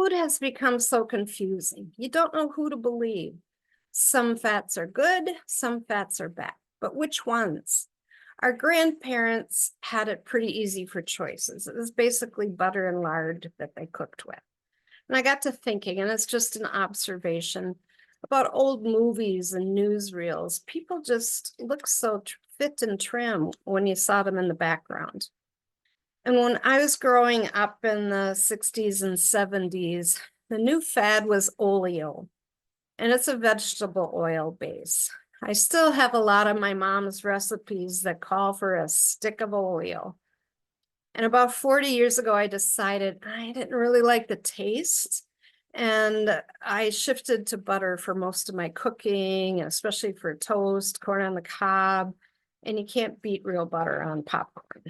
Food has become so confusing. You don't know who to believe. Some fats are good, some fats are bad, but which ones? Our grandparents had it pretty easy for choices. It was basically butter and lard that they cooked with. And I got to thinking, and it's just an observation about old movies and newsreels. People just look so fit and trim when you saw them in the background. And when I was growing up in the 60s and 70s, the new fad was oleo, and it's a vegetable oil base. I still have a lot of my mom's recipes that call for a stick of oleo. And about 40 years ago, I decided I didn't really like the taste. And I shifted to butter for most of my cooking, especially for toast, corn on the cob. And you can't beat real butter on popcorn.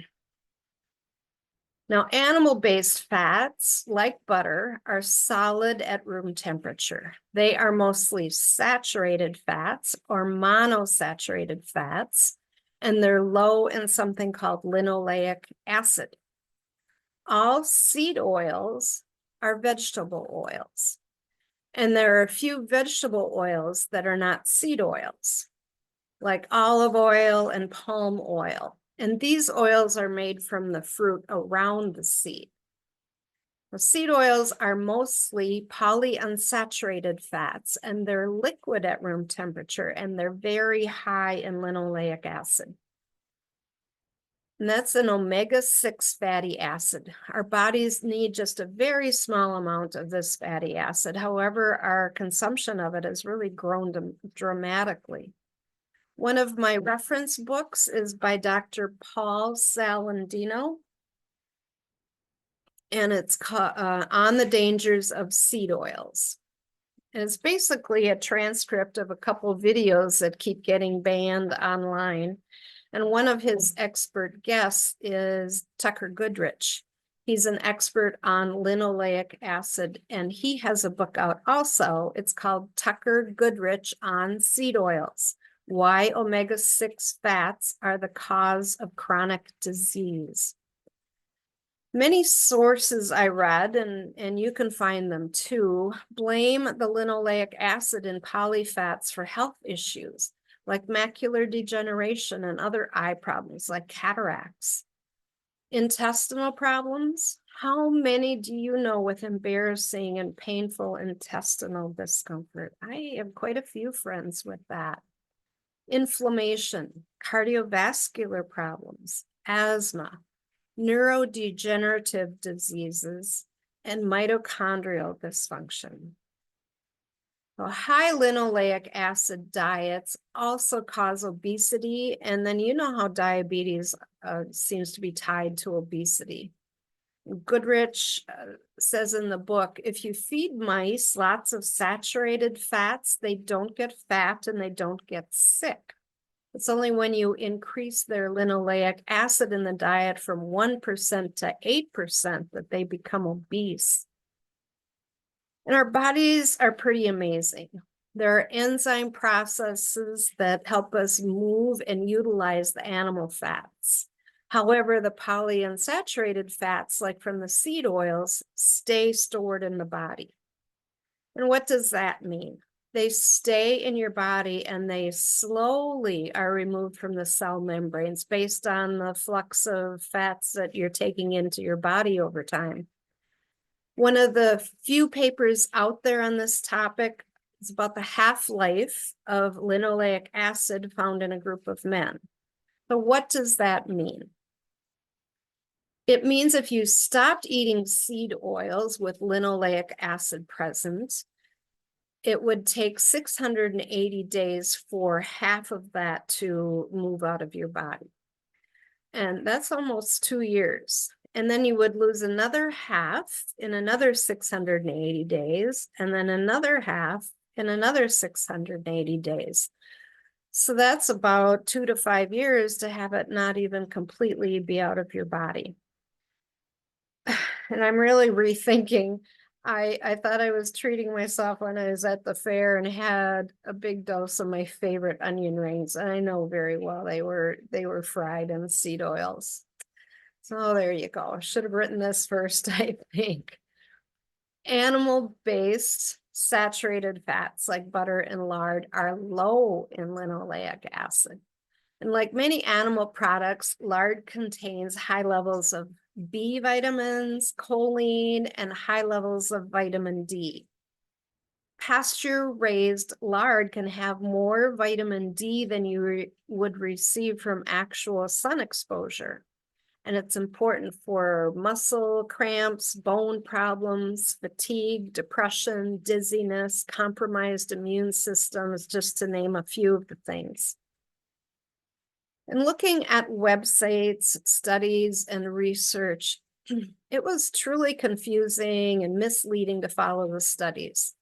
Now, animal-based fats, like butter, are solid at room temperature. They are mostly saturated fats or monosaturated fats, and they're low in something called linoleic acid. All seed oils are vegetable oils, and there are a few vegetable oils that are not seed oils, like olive oil and palm oil. And these oils are made from the fruit around the seed. The seed oils are mostly polyunsaturated fats, and they're liquid at room temperature, and they're very high in linoleic acid. And that's an omega-6 fatty acid. Our bodies need just a very small amount of this fatty acid. However, our consumption of it has really grown dramatically. One of my reference books is by Dr. Paul Saladino, and it's called On the Dangers of Seed Oils. And it's basically a transcript of a couple of videos that keep getting banned online. And one of his expert guests is Tucker Goodrich. He's an expert on linoleic acid, and he has a book out also. It's called Tucker Goodrich on Seed Oils: Why Omega-6 Fats Are the Cause of Chronic Disease. Many sources I read, and you can find them too, blame the linoleic acid in polyfats for health issues like macular degeneration and other eye problems like cataracts. Intestinal problems. How many do you know with embarrassing and painful intestinal discomfort? I have quite a few friends with that. Inflammation, cardiovascular problems, asthma, neurodegenerative diseases, and mitochondrial dysfunction. Well, high linoleic acid diets also cause obesity, and then you know how diabetes seems to be tied to obesity. Goodrich says in the book, if you feed mice lots of saturated fats, they don't get fat and they don't get sick. It's only when you increase their linoleic acid in the diet from 1% to 8% that they become obese. And our bodies are pretty amazing. There are enzyme processes that help us move and utilize the animal fats. However, the polyunsaturated fats, like from the seed oils, stay stored in the body. And what does that mean? They stay in your body and they slowly are removed from the cell membranes based on the flux of fats that you're taking into your body over time. One of the few papers out there on this topic is about the half-life of linoleic acid found in a group of men. So what does that mean? It means if you stopped eating seed oils with linoleic acid present, it would take 680 days for half of that to move out of your body. And that's almost 2 years. And then you would lose another half in another 680 days, and then another half in another 680 days. So that's about 2 to 5 years to have it not even completely be out of your body. And I'm really rethinking. I thought I was treating myself when I was at the fair and had a big dose of my favorite onion rings. And I know very well they were fried in seed oils. So there you go. Should have written this first, I think. Animal-based saturated fats like butter and lard are low in linoleic acid. And like many animal products, lard contains high levels of B vitamins, choline, and high levels of vitamin D. Pasture-raised lard can have more vitamin D than you would receive from actual sun exposure. And it's important for muscle cramps, bone problems, fatigue, depression, dizziness, compromised immune systems, just to name a few of the things. And looking at websites, studies, and research, it was truly confusing and misleading to follow the studies.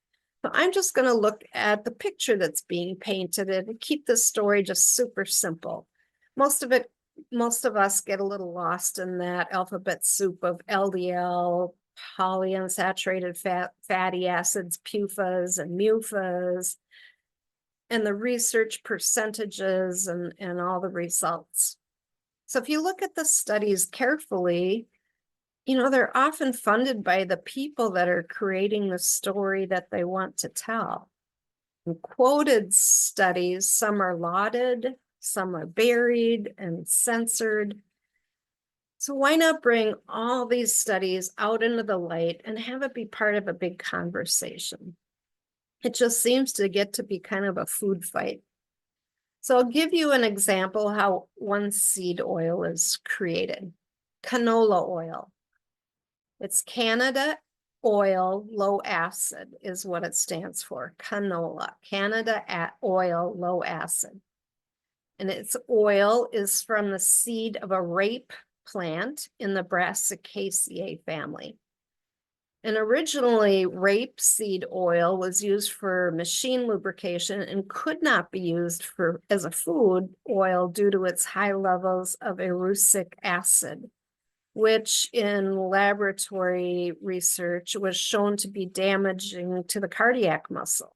So I'm just going to look at the picture that's being painted and keep this story just super simple. Most of us get a little lost in that alphabet soup of LDL, polyunsaturated fatty acids, PUFAs and MUFAs, and the research percentages and all the results. So if you look at the studies carefully, they're often funded by the people that are creating the story that they want to tell. In quoted studies, some are lauded, some are buried and censored. So why not bring all these studies out into the light and have it be part of a big conversation? It just seems to get to be kind of a food fight. So I'll give you an example how one seed oil is created. Canola oil. It's Canada oil low acid is what it stands for. Canola, Canada oil low acid. And its oil is from the seed of a rape plant in the Brassicaceae family. And originally, rapeseed oil was used for machine lubrication and could not be used as a food oil due to its high levels of erucic acid, which in laboratory research was shown to be damaging to the cardiac muscle.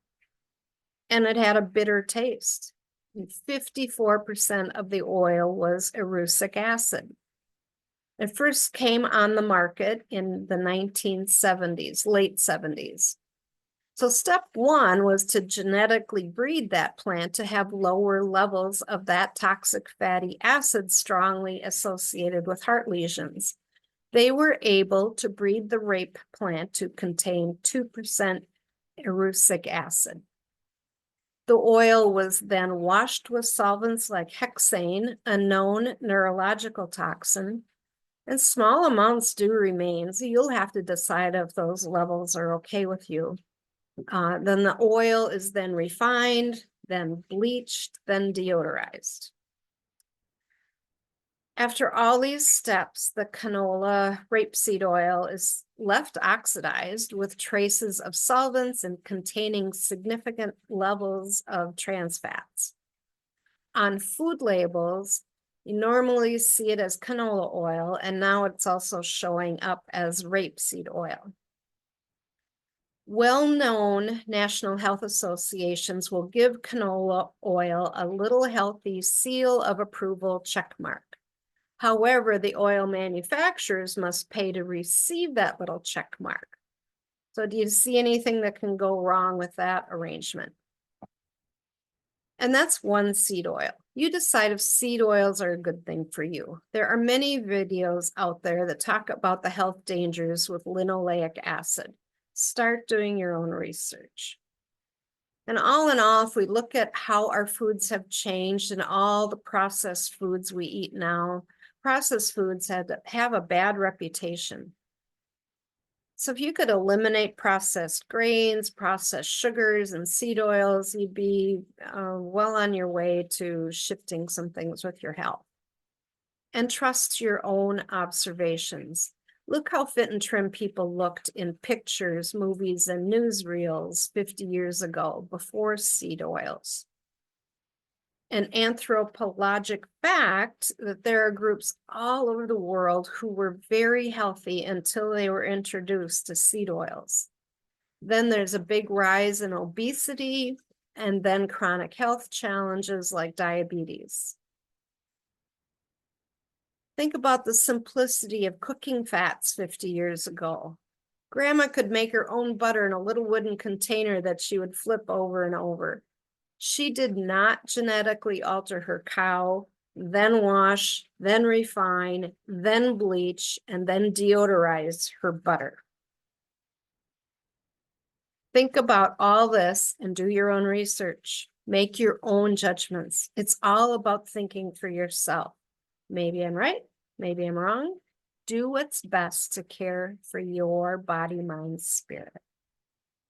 And it had a bitter taste. And 54% of the oil was erucic acid. It first came on the market in the 1970s, late 70s. So step one was to genetically breed that plant to have lower levels of that toxic fatty acid strongly associated with heart lesions. They were able to breed the rape plant to contain 2% erucic acid. The oil was then washed with solvents like hexane, a known neurological toxin, and small amounts do remain, so you'll have to decide if those levels are okay with you. Then the oil is then refined, then bleached, then deodorized. After all these steps, the canola rapeseed oil is left oxidized with traces of solvents and containing significant levels of trans fats. On food labels, you normally see it as canola oil, and now it's also showing up as rapeseed oil. Well-known national health associations will give canola oil a little healthy seal of approval checkmark. However, the oil manufacturers must pay to receive that little check mark. So do you see anything that can go wrong with that arrangement? And that's one seed oil. You decide if seed oils are a good thing for you. There are many videos out there that talk about the health dangers with linoleic acid. Start doing your own research. And all in all, if we look at how our foods have changed and all the processed foods we eat now, processed foods have a bad reputation. So if you could eliminate processed grains, processed sugars, and seed oils, you'd be well on your way to shifting some things with your health. And trust your own observations. Look how fit and trim people looked in pictures, movies, and newsreels 50 years ago, before seed oils. An anthropologic fact that there are groups all over the world who were very healthy until they were introduced to seed oils. Then there's a big rise in obesity and then chronic health challenges like diabetes. Think about the simplicity of cooking fats 50 years ago. Grandma could make her own butter in a little wooden container that she would flip over and over. She did not genetically alter her cow, then wash, then refine, then bleach, and then deodorize her butter. Think about all this and do your own research. Make your own judgments. It's all about thinking for yourself. Maybe I'm right, maybe I'm wrong. Do what's best to care for your body, mind, spirit.